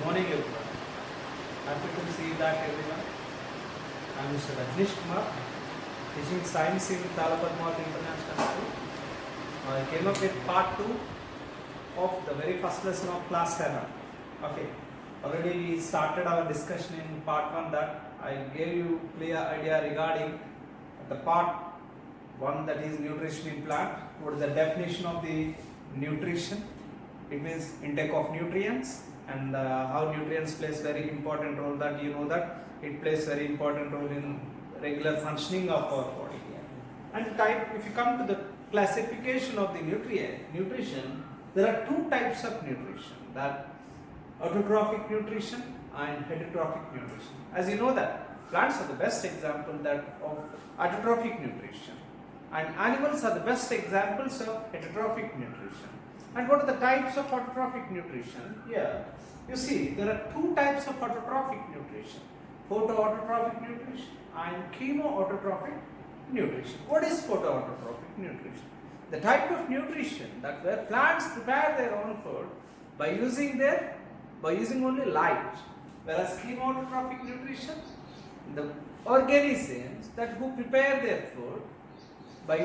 Morning everyone. Happy to see you back everyone. I am Mr. Rajnish Kumar, teaching science in Talapadmat International School. I came up with part 2 of the very first lesson of class 7. Okay. Already we started our discussion in part 1 that I gave you clear idea regarding the part 1, that is nutrition in plant. What is the definition of the nutrition? It means intake of nutrients, and how nutrients plays very important role, that you know that it plays very important role in regular functioning of our body. And type, if you come to the classification of the nutrition, there are two types of nutrition, that autotrophic nutrition and heterotrophic nutrition. As you know that plants are the best example that of autotrophic nutrition, and animals are the best examples of heterotrophic nutrition. And what are the types of autotrophic nutrition? Here, you see there are two types of autotrophic nutrition: photoautotrophic nutrition and chemoautotrophic nutrition. What is photoautotrophic nutrition? The type of nutrition that where plants prepare their own food by using only light, whereas chemoautotrophic nutrition, the organisms that who prepare their food by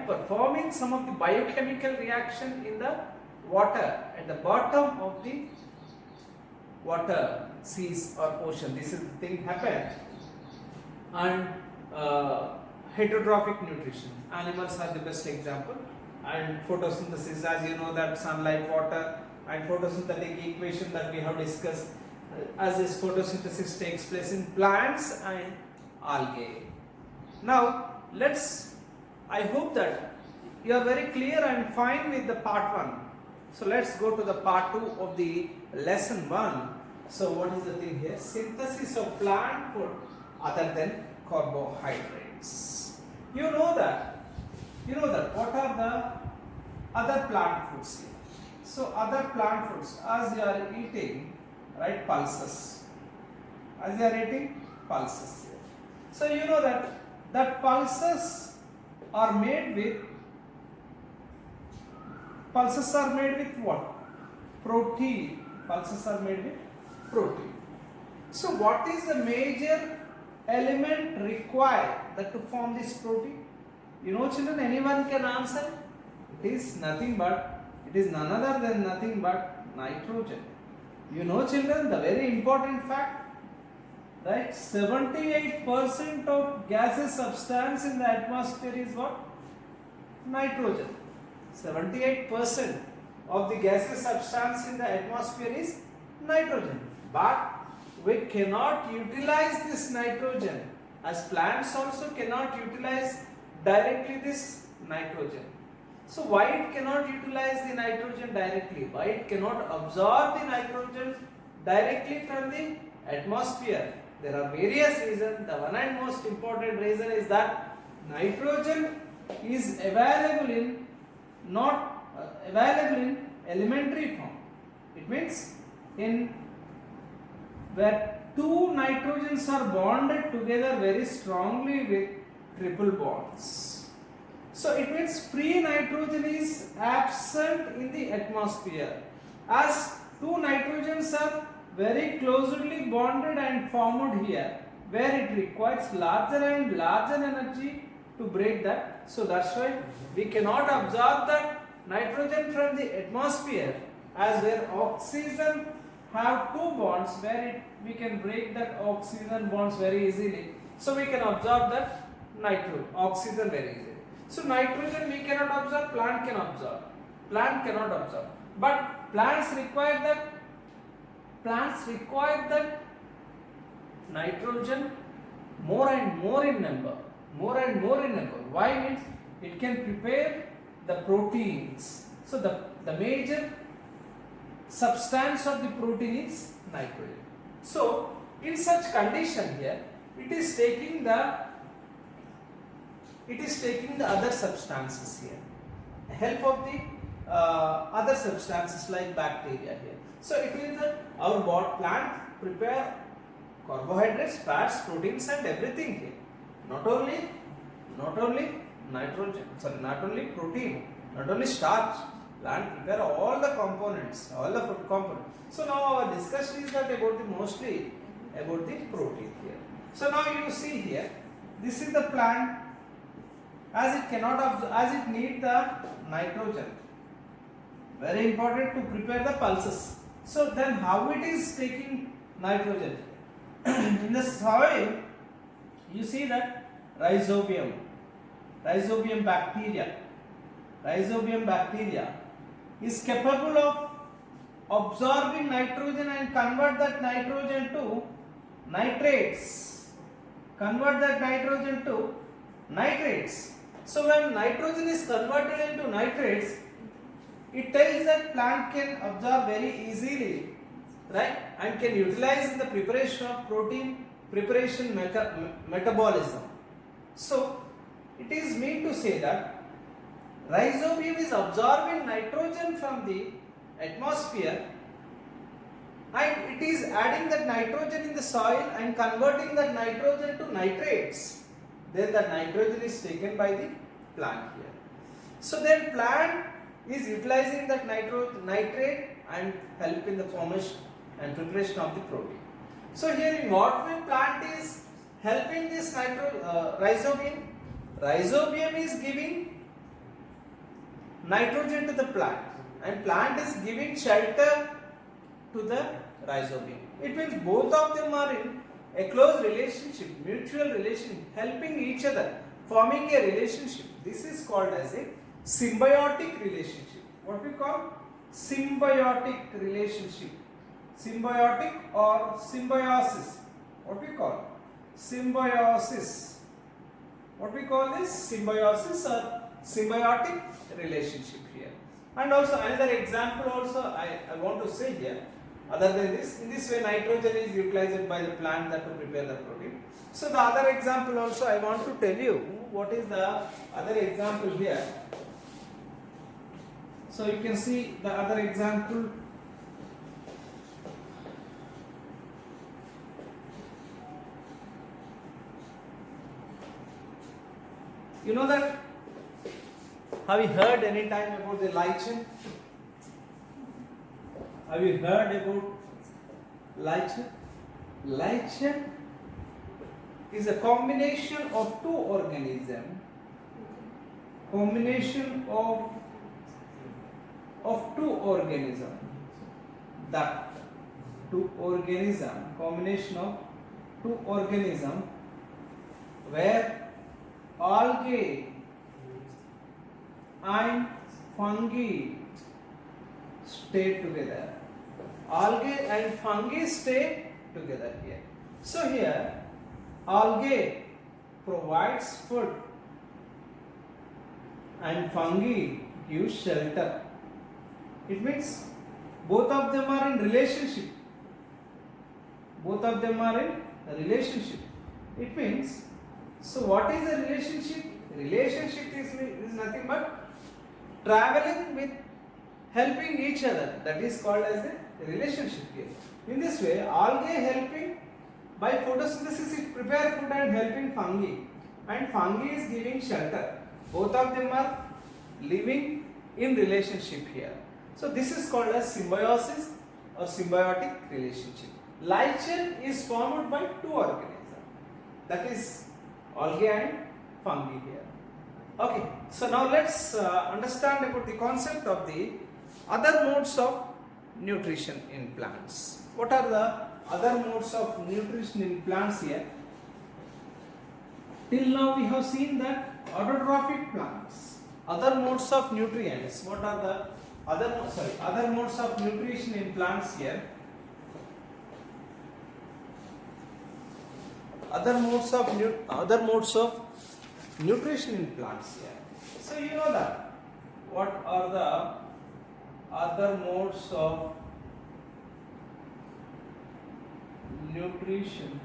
performing some of the biochemical reaction in the water at the bottom of the water, seas or ocean. This is the thing happened. And heterotrophic nutrition, animals are the best example. And photosynthesis, as you know that sunlight, water and photosynthetic equation that we have discussed, as this photosynthesis takes place in plants and algae. Now I hope that you are very clear and fine with the part 1. So let's go to the part 2 of the lesson 1. So what is the thing here? Synthesis of plant food other than carbohydrates. You know that what are the other plant foods here? So other plant foods, as you are eating, right, pulses. As you are eating pulses here. So you know that pulses are made with what? Protein. Pulses are made with protein. So what is the major element required that to form this protein? You know children, anyone can answer? It is none other than nothing but nitrogen. You know children, the very important fact, right? 78% of gaseous substance in the atmosphere is what? Nitrogen. 78% of the gaseous substance in the atmosphere is nitrogen. But we cannot utilize this nitrogen, as plants also cannot utilize directly this nitrogen. So why it cannot utilize the nitrogen directly? Why it cannot absorb the nitrogen directly from the atmosphere? There are various reasons. The one and most important reason is that nitrogen is not available in elementary form. It means where two nitrogens are bonded together very strongly with triple bonds. So it means free nitrogen is absent in the atmosphere, as two nitrogens are very closely bonded and formed here, where it requires larger and larger energy to break that. So that's why we cannot absorb that nitrogen from the atmosphere, as where oxygen have two bonds, where we can break that oxygen bonds very easily. So we can absorb that oxygen very easily. So nitrogen we cannot absorb, plant can absorb. Plant cannot absorb. But plants require that nitrogen more and more in number. Why? Means it can prepare the proteins. So the major substance of the protein is nitrogen. So in such condition here, it is taking the other substances here, help of the other substances like bacteria here. So it means that our plant prepare carbohydrates, fats, proteins and everything here. Not only protein, not only starch, Plant prepare all the components, all the food components. So now our discussion is that about the mostly about the protein here. So now you see here, this is the plant as it cannot absorb, as it need the nitrogen. Very important to prepare the pulses. So then how it is taking nitrogen? In the soil, you see that rhizobium bacteria is capable of absorbing nitrogen and convert that nitrogen to nitrates. So when nitrogen is converted into nitrates, it tells that plant can absorb very easily, right, and can utilize in the preparation of protein preparation metabolism. So it is meant to say that rhizobium is absorbing nitrogen from the atmosphere and it is adding that nitrogen in the soil and converting that nitrogen to nitrates. Then the nitrogen is taken by the plant here. So then plant is utilizing that nitrate and help in the formation and preparation of the protein. So here in what way plant is helping this rhizobium? Rhizobium is giving nitrogen to the plant and plant is giving shelter to the rhizobium. It means both of them are in a close relationship, mutual relation, helping each other, forming a relationship. This is called as a symbiotic relationship. What we call symbiotic relationship. Symbiotic or symbiosis. What we call symbiosis. What we call this symbiosis or symbiotic relationship here. And also another example also I want to say here. Other than this, in this way nitrogen is utilized by the plant that to prepare the protein. So the other example also I want to tell you what is the other example here. So you can see the other example. You know that, have you heard any time about the lichen? Have you heard about lichen? Lichen is a combination of two organisms. Combination of two organisms. That two organism, combination of two organisms where algae and fungi stay together. Algae and fungi stay together here. So here algae provides food and fungi gives shelter. It means both of them are in relationship. Both of them are in a relationship. It means, so what is the relationship? Relationship is nothing but traveling with helping each other. That is called as a relationship here. In this way, algae helping by photosynthesis it prepare food and helping fungi, and fungi is giving shelter. Both of them are living in relationship here. So this is called as symbiosis or symbiotic relationship. Lichen is formed by two organisms, that is algae and fungi here. Okay, so now let's understand about the concept of the other modes of nutrition in plants. What are the other modes of nutrition in plants here? Till now we have seen that autotrophic plants. Other modes of nutrients. What are the other modes of nutrition in plants here? Other modes of nutrition in plants here. So you know that what are the other modes of nutrition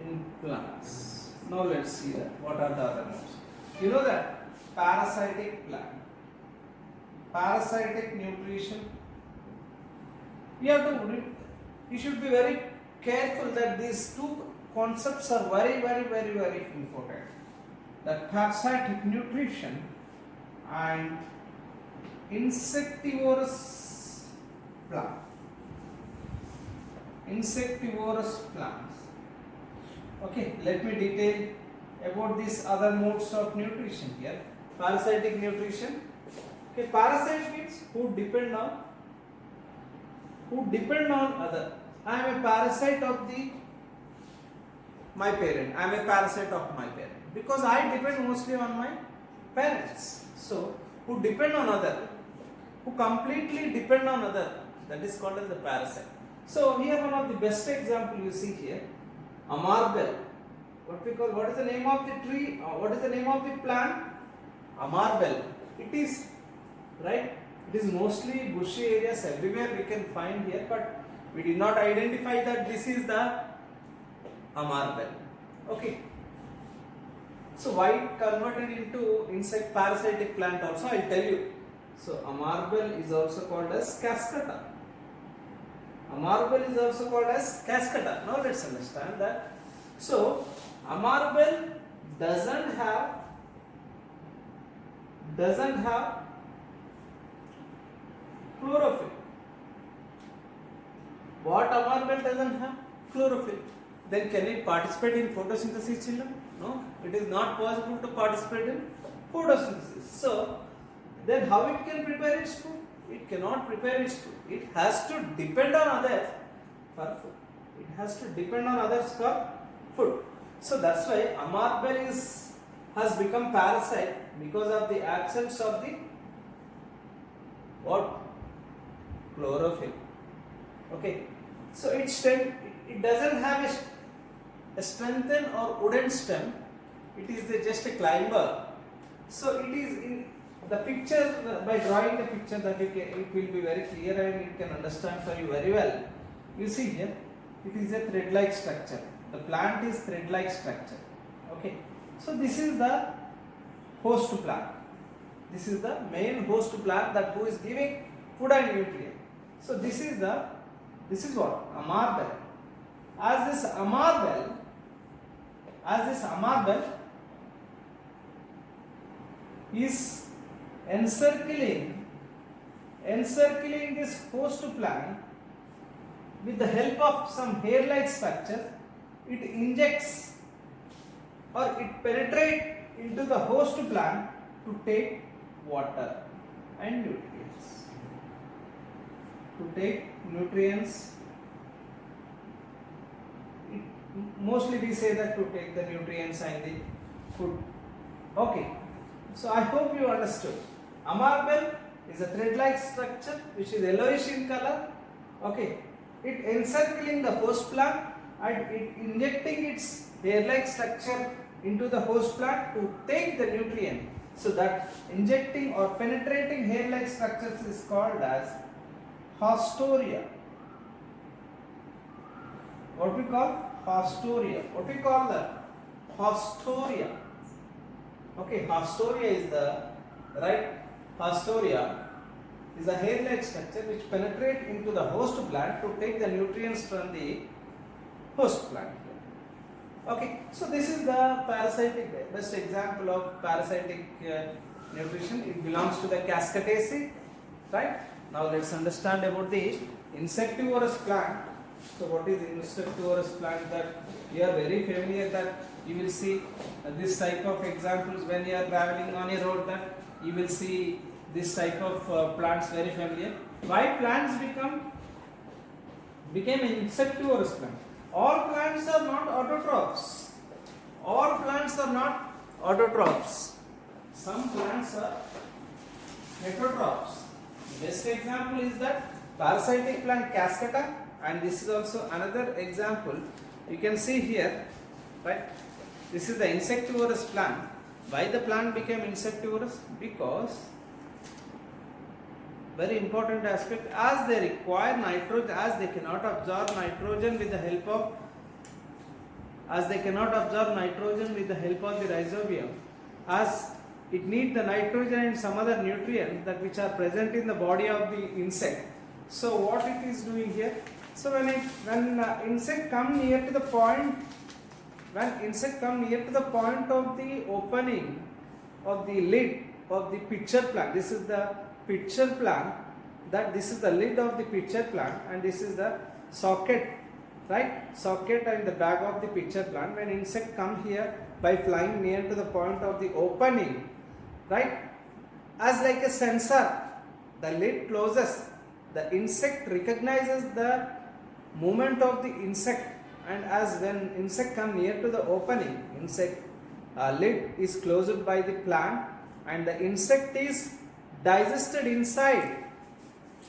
in plants? Now let's see that what are the other modes. You know that parasitic plant, parasitic nutrition. You should be very careful that these two concepts are very important. That parasitic nutrition and insectivorous plant. Insectivorous plants. Okay, let me detail about these other modes of nutrition here. Parasitic nutrition. Okay, parasite means who depend on other. I am a parasite of my parent. I am a parasite of my parent because I depend mostly on my parents. So who depend on other, who completely depend on other, that is called as the parasite. So here one of the best example you see here, amarbel. What is the name of the tree? What is the name of the plant? Amarbel. It is right. It is mostly bushy areas everywhere we can find here, but we did not identify that this is the amarbel. Okay. So why it converted into insect parasitic plant also I will tell you. So amarbel is also called as cascata. Amarbel is also called as cascata. Now let's understand that. So amarbel doesn't have chlorophyll. What amarbel doesn't have? Chlorophyll. Then can it participate in photosynthesis, children? No, it is not possible to participate in photosynthesis. So then how it can prepare its food? It cannot prepare its food. It has to depend on others for food. It has to depend on others for food. So that's why amarbel has become parasite because of the absence of the what? Chlorophyll. Okay. So its stem, it doesn't have a strengthened or wooden stem. It is just a climber. So it is in the picture, by drawing the picture that it will be very clear and you can understand for you very well. You see here, it is a thread-like structure. The plant is thread-like structure. Okay. So this is the host plant. This is the main host plant that who is giving food and nutrient. So this is what? Amarbel. As this amarbel is encircling this host plant with the help of some hair-like structure, it injects or it penetrates into the host plant to take water and nutrients. Mostly we say that to take the nutrients and the food. Okay. So I hope you understood. Amarbel is a thread-like structure which is yellowish in color. Okay. It encircling the host plant and it injecting its hair-like structure into the host plant to take the nutrient. So that injecting or penetrating hair-like structures is called as haustoria. What we call haustoria. What we call that? Haustoria. Okay, haustoria is the right. Haustoria is a hair-like structure which penetrates into the host plant to take the nutrients from the host plant. Okay, so this is the parasitic, best example of parasitic nutrition. It belongs to the Cascataceae, right? Now let's understand about the insectivorous plant. So what is insectivorous plant? That you are very familiar, that you will see this type of examples when you are traveling on a road, that you will see this type of plants very familiar. Why plants became insectivorous plant? All plants are not autotrophs. All plants are not autotrophs. Some plants are heterotrophs. Best example is that parasitic plant Cascata, and this is also another example. You can see here, right? This is the insectivorous plant. Why the plant became insectivorous? Because very important aspect, as they require nitrogen, as they cannot absorb nitrogen with the help of the rhizobium, as it needs the nitrogen and some other nutrients that which are present in the body of the insect. So what it is doing here? So when insect come near to the point, of the opening of the lid of the pitcher plant. This is the pitcher plant. That this is the lid of the pitcher plant, and this is the socket, right? Socket and the bag of the pitcher plant. When insect come here by flying near to the point of the opening, right? As like a sensor, the lid closes. The insect recognizes the movement of the insect, and as when insect come near to the opening, insect lid is closed by the plant, and the insect is digested inside.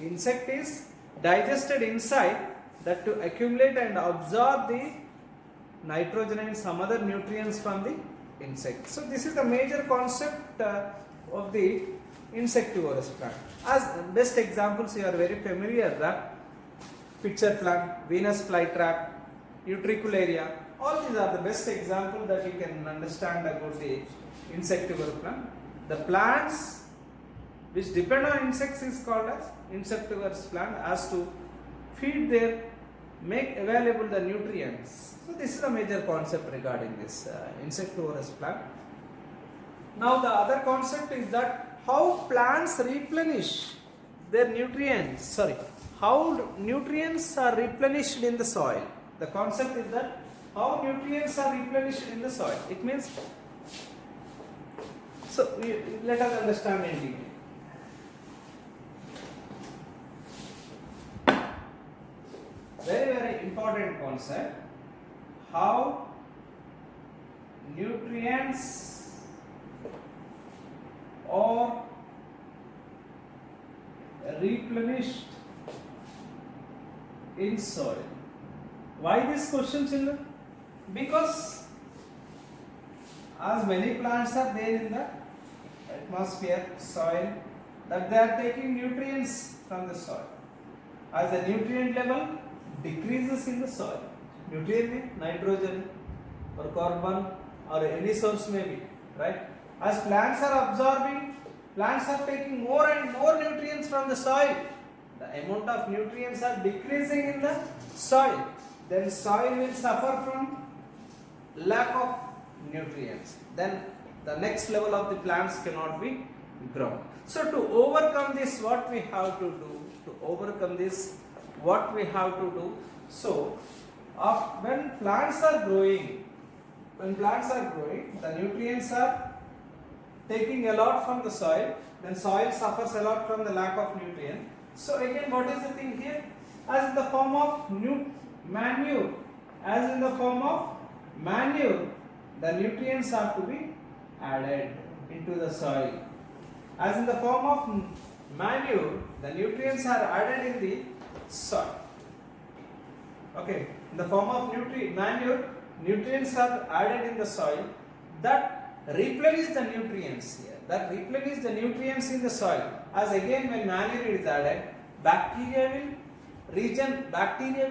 Insect is digested inside, that to accumulate and absorb the nitrogen and some other nutrients from the insect. So this is the major concept of the insectivorous plant. As best examples, you are very familiar, that pitcher plant, Venus flytrap, Utricularia, all these are the best examples that you can understand about the insectivorous plant. The plants which depend on insects is called as insectivorous plant, as to feed their, make available the nutrients. So this is a major concept regarding this insectivorous plant. Now the other concept is that how plants replenish their nutrients, how nutrients are replenished in the soil. The concept is that how nutrients are replenished in the soil. It means, so let us understand in detail. Very, very important concept. How nutrients are replenished in soil. Why this question, children? Because as many plants are there in the atmosphere, soil, that they are taking nutrients from the soil. As the nutrient level decreases in the soil, nutrient, nitrogen or carbon or any source may be, right? As plants are absorbing, plants are taking more and more nutrients from the soil. The amount of nutrients are decreasing in the soil. Then soil will suffer from lack of nutrients. Then the next level of the plants cannot be grown. So to overcome this, what we have to do? So when plants are growing, the nutrients are taking a lot from the soil, then soil suffers a lot from the lack of nutrient. So again, what is the thing here? As in the form of manure, the nutrients are to be added into the soil. As in the form of manure, the nutrients are added in the soil. Okay, in the form of manure, nutrients are added in the soil that replenish the nutrients here. That replenish the nutrients in the soil. As again, when manure is added, bacteria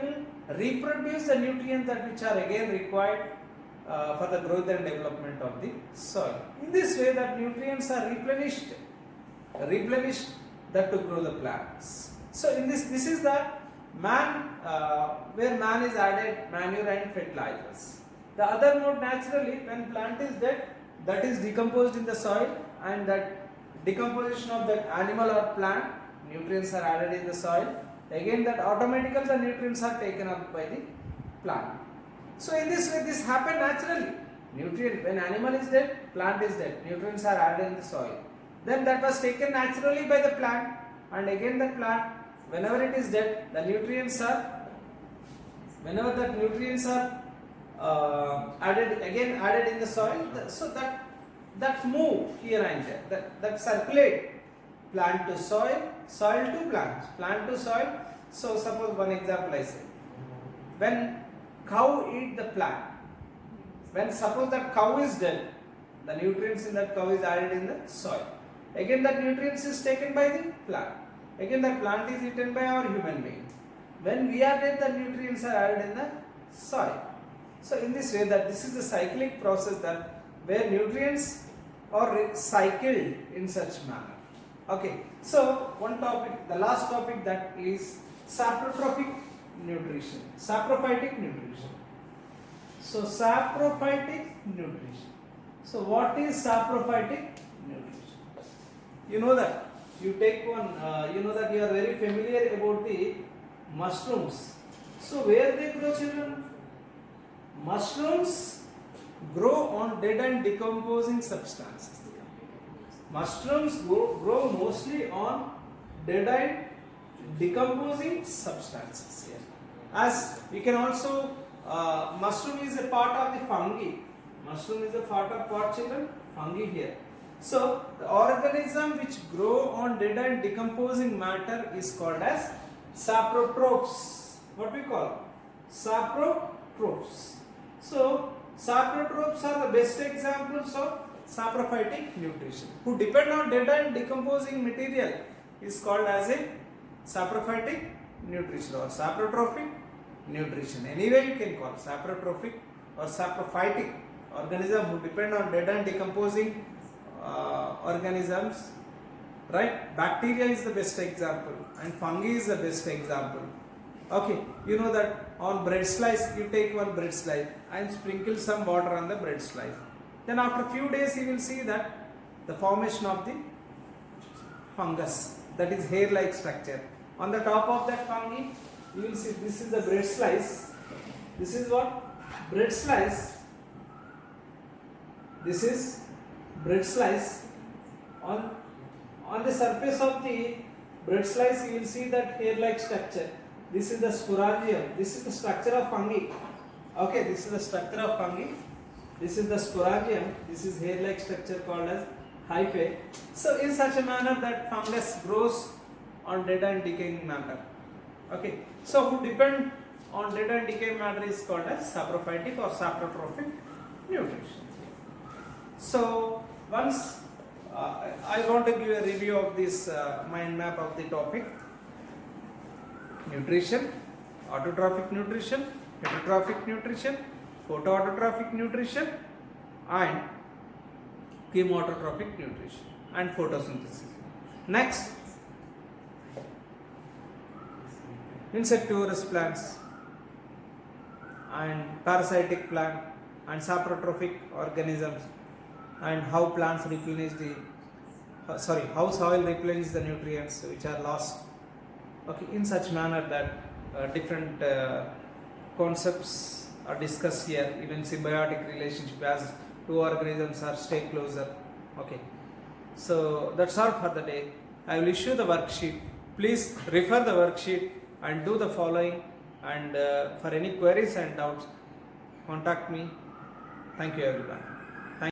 will reproduce the nutrients that which are again required for the growth and development of the soil. In this way, that nutrients are replenished that to grow the plants. So in this is the where man is added manure and fertilizers. The other mode, naturally, when plant is dead, that is decomposed in the soil, and that decomposition of that animal or plant, nutrients are added in the soil. Again, that automatically the nutrients are taken up by the plant. So in this way, this happens naturally. When animal is dead, plant is dead, nutrients are added in the soil. Then that was taken naturally by the plant, and again the plant, whenever it is dead, the nutrients are, added in the soil, so that move here and there, that circulate, plant to soil, soil to plant to soil. So suppose one example I say, when cow eat the plant, when suppose that cow is dead, the nutrients in that cow is added in the soil. Again that nutrients is taken by the plant. Again that plant is eaten by our human being. When we are dead, the nutrients are added in the soil. So in this way, that this is the cyclic process, that where nutrients are cycled in such manner. Okay, so one topic, the last topic, that is saprophytic nutrition. Saprophytic nutrition. So saprophytic nutrition. So what is saprophytic nutrition? you know that you take one, you know that you are very familiar about the mushrooms. So where they grow, children? Mushrooms grow on dead and decomposing substances. Mushrooms grow mostly on dead and decomposing substances. As we can also, mushroom is a part of the fungi. Mushroom is a part of what, children? Fungi here. So the organism which grow on dead and decomposing matter is called as saprotrophs. What we call? Saprotrophs. So saprotrophs are the best examples of saprophytic nutrition. Who depend on dead and decomposing material is called as a saprophytic nutrition or saprotrophic nutrition. Anyway you can call saprotrophic or saprophytic organism who depend on dead and decomposing organisms, right? Bacteria is the best example and fungi is the best example. Okay, you know that on bread slice, you take one bread slice and sprinkle some water on the bread slice. Then after few days you will see that the formation of the fungus, that is hair like structure. On the top of that fungi you will see this is the bread slice. This is what? Bread slice. This is bread slice. On the surface of the bread slice you will see that hair like structure. This is the sporangium. This is the structure of fungi. Okay, this is the structure of fungi. This is the sporangium. This is hair like structure called as hyphae. So in such a manner that fungus grows on dead and decaying matter. Okay, so who depend on dead and decaying matter is called as saprophytic or saprotrophic nutrition. So once I want to give a review of this mind map of the topic: nutrition, autotrophic nutrition, heterotrophic nutrition, photoautotrophic nutrition, and chemoautotrophic nutrition and photosynthesis. Next, insectivorous plants and parasitic plant and saprotrophic organisms, and how plants replenish the how soil replenishes the nutrients which are lost. Okay, in such manner that different concepts are discussed here. Even symbiotic relationship as two organisms are stay closer. Okay, so that's all for the day. I will issue the worksheet. Please refer the worksheet and do the following, and for any queries and doubts contact me. Thank you everyone.